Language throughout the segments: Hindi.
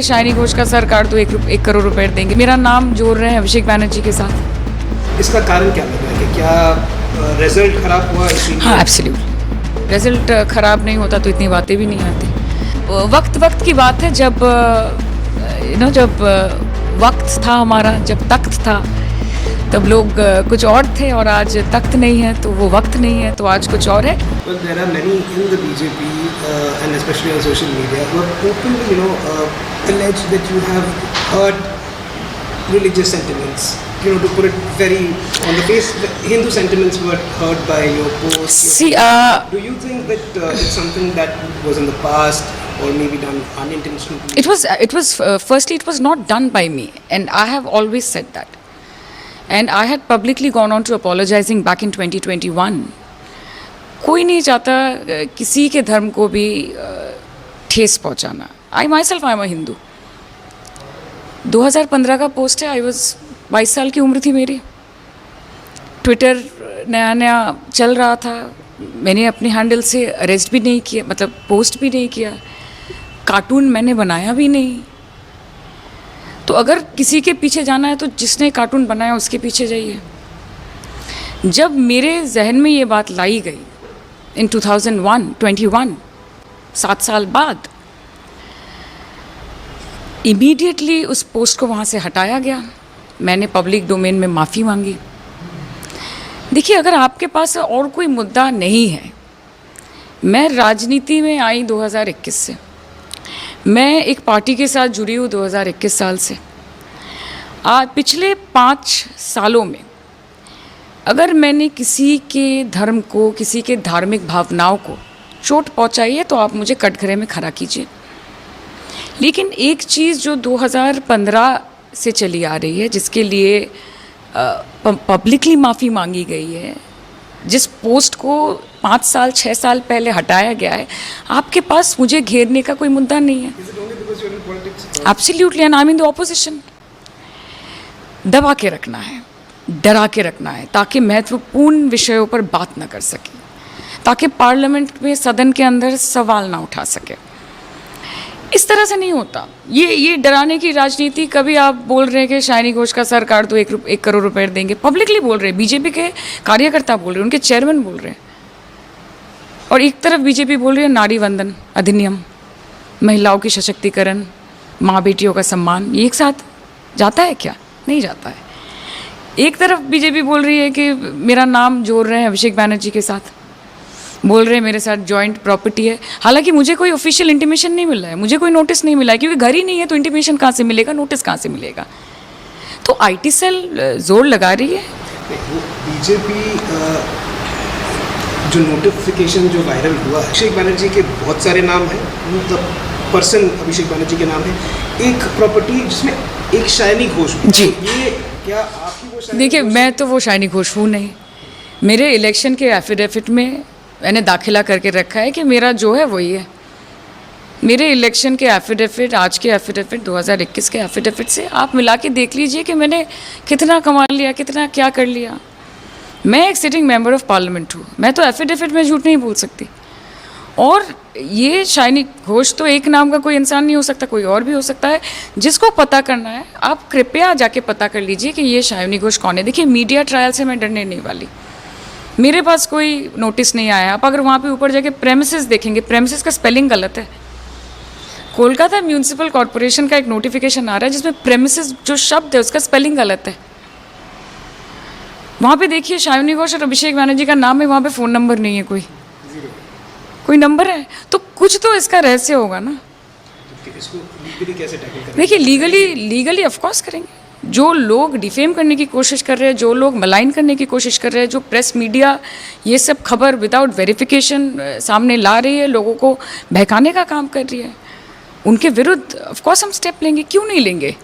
शाइनी घोष का सरकार तो 1 करोड़ रुपए देंगे। मेरा नाम जोड़ रहे हैं अभिषेक बैनर्जी के साथ। इसका कारण क्या लग रहा है कि क्या रिजल्ट खराब हुआ इसीलिए? हाँ, एब्सोल्युटली। रिजल्ट खराब नहीं होता तो इतनी बातें भी नहीं आती। वक्त की बात है, जब जब वक्त था हमारा, जब तख्त था, तब लोग कुछ और थे, और आज तख्त नहीं है तो वो वक्त नहीं है, तो आज कुछ और है। Well, there are many in the BJP and especially on social media who have openly, alleged that you have hurt religious sentiments. To put it very on the face, the Hindu sentiments were hurt by your post. See, do you think that it's something that was in the past or maybe done unintentionally? It was firstly, it was not done by me, and I have always said that. And I had publicly gone on to apologizing back in 2021. कोई नहीं चाहता किसी के धर्म को भी ठेस पहुंचाना। I myself I am a Hindu. 2015 का पोस्ट है, 22 साल की उम्र थी मेरी। ट्विटर नया नया चल रहा था, मैंने अपने हैंडल से अरेस्ट भी नहीं किया, मतलब पोस्ट भी नहीं किया, कार्टून मैंने बनाया भी नहीं। तो अगर किसी के पीछे जाना है तो जिसने कार्टून बनाया उसके पीछे जाइए। जब मेरे जहन में ये बात लाई गई इन 2021, 7 साल बाद, इमीडिएटली उस पोस्ट को वहाँ से हटाया गया। मैंने पब्लिक डोमेन में माफ़ी मांगी। देखिए, अगर आपके पास और कोई मुद्दा नहीं है, मैं राजनीति में आई 2021 से, मैं एक पार्टी के साथ जुड़ी हूँ 2021 साल से। आज पिछले 5 सालों में अगर मैंने किसी के धर्म को, किसी के धार्मिक भावनाओं को चोट पहुँचाई है तो आप मुझे कटघरे में खड़ा कीजिए। लेकिन एक चीज़ जो 2015 से चली आ रही है, जिसके लिए पब्लिकली माफ़ी मांगी गई है, जिस पोस्ट को 5 साल 6 साल पहले हटाया गया है, आपके पास मुझे घेरने का कोई मुद्दा नहीं है। Absolutely, and I am in the opposition. दबा के रखना है, डरा के रखना है, ताकि महत्वपूर्ण विषयों पर बात न कर सके, ताकि पार्लियामेंट में, सदन के अंदर सवाल ना उठा सके। इस तरह से नहीं होता। ये डराने की राजनीति। कभी आप बोल रहे हैं कि शाइनी घोष का सरकार तो 1 करोड़ रुपए देंगे, पब्लिकली बोल रहे हैं, बीजेपी के कार्यकर्ता बोल रहे हैं, उनके चेयरमैन बोल रहे हैं, और एक तरफ बीजेपी बोल रही है नारी वंदन अधिनियम, महिलाओं की सशक्तिकरण, माँ बेटियों का सम्मान। ये एक साथ जाता है क्या? नहीं जाता है। एक तरफ बीजेपी बोल रही है कि मेरा नाम जोड़ रहे हैं अभिषेक बैनर्जी के साथ, बोल रहे हैं मेरे साथ जॉइंट प्रॉपर्टी है। हालांकि मुझे कोई ऑफिशियल इंटीमेशन नहीं मिला है, मुझे कोई नोटिस नहीं मिला है, क्योंकि घर ही नहीं है तो इंटीमेशन कहाँ से मिलेगा, नोटिस कहाँ से मिलेगा? तो आईटी सेल जोर लगा रही है। बीजेपी जो नोटिफिकेशन जो वायरल हुआ, अभिषेक बैनर्जी के बहुत सारे नाम हैं, मतलब पर्सन अभिषेक बैनर्जी के नाम है, एक प्रॉपर्टी जिसमें एक शाइनी घोष जी। ये क्या आपकी वो शाइनी? देखिए, मैं तो वो शाइनी घोष हूँ नहीं। मेरे इलेक्शन के एफिडेविट में मैंने दाखिला करके रखा है कि मेरा जो है वही है। मेरे इलेक्शन के एफिडेविट, आज के एफिडेविट, 2021 के एफिडेविट से आप मिला के देख लीजिए कि मैंने कितना कमा लिया, कितना क्या कर लिया। मैं एक सिटिंग मेंबर ऑफ पार्लियामेंट हूँ, मैं तो एफिडेविट में झूठ नहीं बोल सकती। और ये शाइनी घोष तो एक नाम का कोई इंसान नहीं हो सकता, कोई और भी हो सकता है। जिसको पता करना है, आप कृपया जाके पता कर लीजिए कि ये शाइनी घोष कौन है। देखिए, मीडिया ट्रायल से मैं डरने नहीं वाली। मेरे पास कोई नोटिस नहीं आया। आप अगर वहाँ पे ऊपर जाके प्रेमिसेस देखेंगे, प्रेमिसेस का स्पेलिंग गलत है। कोलकाता म्यूनिसिपल कॉर्पोरेशन का एक नोटिफिकेशन आ रहा है जिसमें प्रेमिसेस जो शब्द है उसका स्पेलिंग गलत है। वहाँ पे देखिए, शाइनी घोष और अभिषेक बैनर्जी का नाम है, वहाँ पे फ़ोन नंबर नहीं है, कोई नंबर है, तो कुछ तो इसका रहस्य होगा ना। इसको लीगली कैसे टैकल करेंगे? देखिए, लीगली ऑफ कोर्स करेंगे। जो लोग डिफेम करने की कोशिश कर रहे हैं, जो लोग मलाइन करने की कोशिश कर रहे हैं, जो प्रेस मीडिया ये सब खबर विदाउट वेरिफिकेशन सामने ला रही है, लोगों को बहकाने का काम कर रही है, उनके विरुद्ध ऑफ कोर्स हम स्टेप लेंगे। क्यों नहीं लेंगे?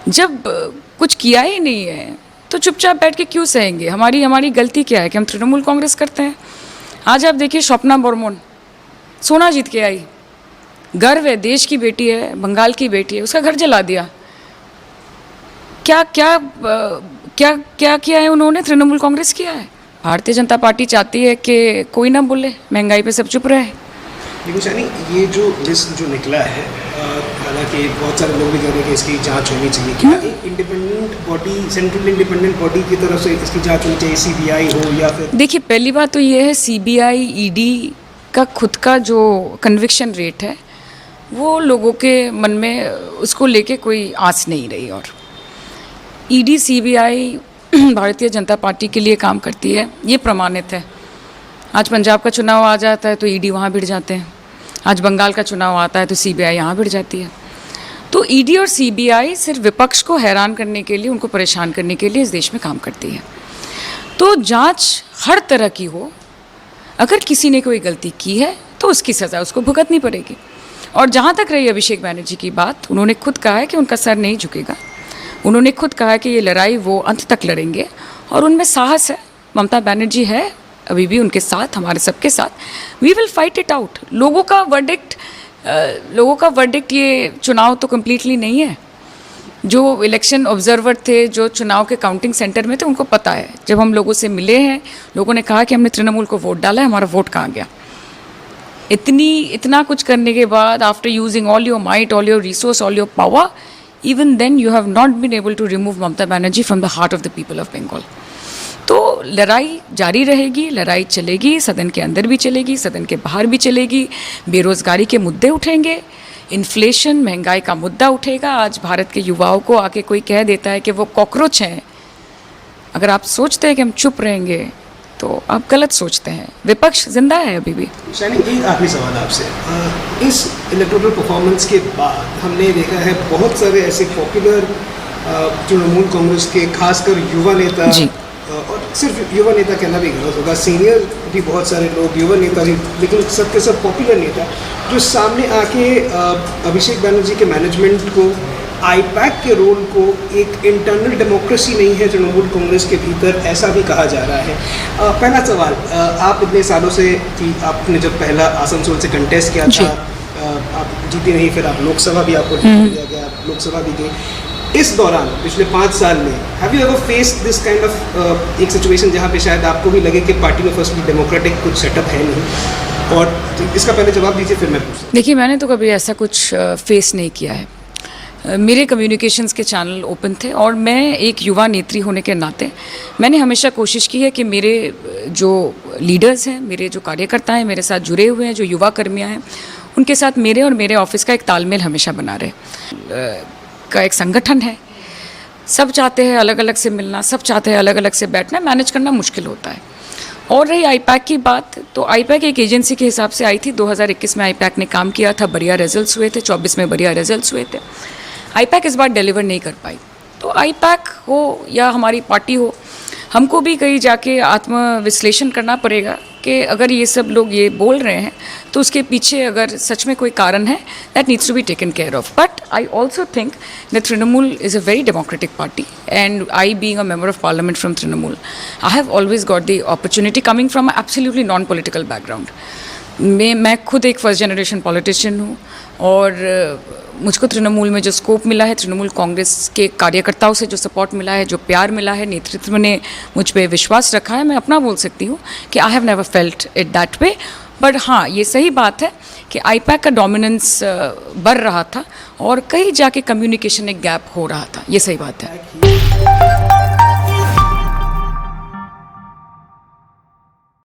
जब कुछ किया ही नहीं है तो चुपचाप बैठ के क्यों सहेंगे? हमारी गलती क्या है कि हम तृणमूल कांग्रेस करते हैं? आज आप देखिए, स्वप्ना बर्मन सोना जीत के आई, गर्व है, देश की बेटी है, बंगाल की बेटी है, उसका घर जला दिया। क्या क्या क्या क्या किया है उन्होंने? तृणमूल कांग्रेस किया है। भारतीय जनता पार्टी चाहती है कि कोई ना बोले, महंगाई पे सब चुप रहे। लेकिन शानी, ये जो लिस्ट जो निकला है, लगा कि बहुत सारे लोग भी कह रहे हैं कि इसकी जांच होनी चाहिए। क्या एक independent body, central independent body की तरफ से इसकी जांच होनी चाहिए, सीबीआई हो या फिर? देखिए, पहली बात तो ये है, सीबीआई ईडी का खुद का जो कन्विक्शन रेट है वो लोगों के मन में उसको लेके कोई आस नहीं रही। और ED CBI Bharatiya Janata party के लिए काम करती है, ये प्रमाणित है। आज पंजाब का चुनाव आ जाता है तो ईडी वहाँ भिड़ जाते हैं, आज बंगाल का चुनाव आता है तो सीबीआई यहाँ भिड़ जाती है। तो ईडी और सीबीआई सिर्फ विपक्ष को हैरान करने के लिए, उनको परेशान करने के लिए इस देश में काम करती है। तो जांच हर तरह की हो, अगर किसी ने कोई गलती की है तो उसकी सज़ा उसको भुगतनी पड़ेगी। और जहाँ तक रही अभिषेक बैनर्जी की बात, उन्होंने खुद कहा है कि उनका सर नहीं झुकेगा। उन्होंने खुद कहा है कि ये लड़ाई वो अंत तक लड़ेंगे और उनमें साहस है। ममता बनर्जी है अभी भी उनके साथ, हमारे सबके साथ। We will fight it out. लोगों का वर्डिक्ट ये चुनाव तो कम्प्लीटली नहीं है। जो इलेक्शन ऑब्जर्वर थे, जो चुनाव के काउंटिंग सेंटर में थे, उनको पता है। जब हम लोगों से मिले हैं, लोगों ने कहा कि हमने तृणमूल को वोट डाला है, हमारा वोट कहाँ गया। इतना कुछ करने के बाद, after using all your might, all your resource, all your power, even then you have not been able to remove Mamata Banerjee from the heart of the people of Bengal. तो लड़ाई जारी रहेगी, लड़ाई चलेगी, सदन के अंदर भी चलेगी, सदन के बाहर भी चलेगी। बेरोज़गारी के मुद्दे उठेंगे, इन्फ्लेशन, महंगाई का मुद्दा उठेगा। आज भारत के युवाओं को आके कोई कह देता है कि वो कॉकरोच हैं, अगर आप सोचते हैं कि हम चुप रहेंगे तो आप गलत सोचते हैं। विपक्ष जिंदा है अभी भी। शानी, एक आखिरी सवाल आपसे। इस इलेक्टोरल परफॉर्मेंस के बाद हमने देखा है बहुत सारे ऐसे पॉपुलर तृणमूल कांग्रेस के खासकर युवा नेता, और सिर्फ युवा नेता कहना भी गलत होगा, सीनियर भी बहुत सारे लोग, युवा नेता भी, लेकिन सब के सब पॉपुलर नेता जो सामने आके अभिषेक बैनर्जी के मैनेजमेंट को, आईपैक के रोल को, एक इंटरनल डेमोक्रेसी नहीं है तृणमूल कांग्रेस के भीतर, ऐसा भी कहा जा रहा है। पहला सवाल, आप इतने सालों से थी, आपने जब पहला आसनसोल से कंटेस्ट किया था, आप जीती नहीं, फिर आप लोकसभा भी आपको दिया गया, आप लोकसभा भी गए। इस दौरान पिछले 5 साल में have you ever faced this kind of एक सिचुएशन जहाँ पे शायद आपको भी लगे कि पार्टी में फर्स्टली डेमोक्रेटिक कुछ सेटअप है नहीं? और इसका पहले जवाब दीजिए, फिर मैं पूछूँ। देखिए, मैंने तो कभी ऐसा कुछ फेस नहीं किया है। मेरे कम्युनिकेशंस के चैनल ओपन थे और मैं एक युवा नेत्री होने के नाते मैंने हमेशा कोशिश की है कि मेरे जो लीडर्स हैं, मेरे जो कार्यकर्ता हैं, मेरे साथ जुड़े हुए हैं, जो युवा कर्मियाँ हैं, उनके साथ मेरे और मेरे ऑफिस का एक तालमेल हमेशा बना रहे। का एक संगठन है, सब चाहते हैं अलग अलग से मिलना, सब चाहते हैं अलग अलग से बैठना, मैनेज करना मुश्किल होता है। और रही आईपैक की बात, तो आईपैक एक एजेंसी के हिसाब से आई थी। 2021 में आईपैक ने काम किया था, बढ़िया रिजल्ट्स हुए थे, 24 में बढ़िया रिजल्ट्स हुए थे। आईपैक इस बार डिलीवर नहीं कर पाई। तो आईपैक हो या हमारी पार्टी हो, हमको भी कहीं जाके आत्मविश्लेषण करना पड़ेगा कि अगर ये सब लोग ये बोल रहे हैं तो उसके पीछे अगर सच में कोई कारण है, that needs to be taken care of. But I also think that Trinamool is a very democratic party, and I, being a member of parliament from Trinamool, I have always got the opportunity, coming from an absolutely non-political background. मैं खुद एक फर्स्ट जनरेशन पॉलिटिशियन हूँ और मुझको तृणमूल में जो स्कोप मिला है, तृणमूल कांग्रेस के कार्यकर्ताओं से जो सपोर्ट मिला है, जो प्यार मिला है, नेतृत्व ने मुझ पे विश्वास रखा है, मैं अपना बोल सकती हूँ कि I have never felt it that way. But हाँ, ये सही बात है कि आईपैक का डोमिनेंस बढ़ रहा था और कहीं जाके कम्युनिकेशन एक गैप हो रहा था, ये सही बात है।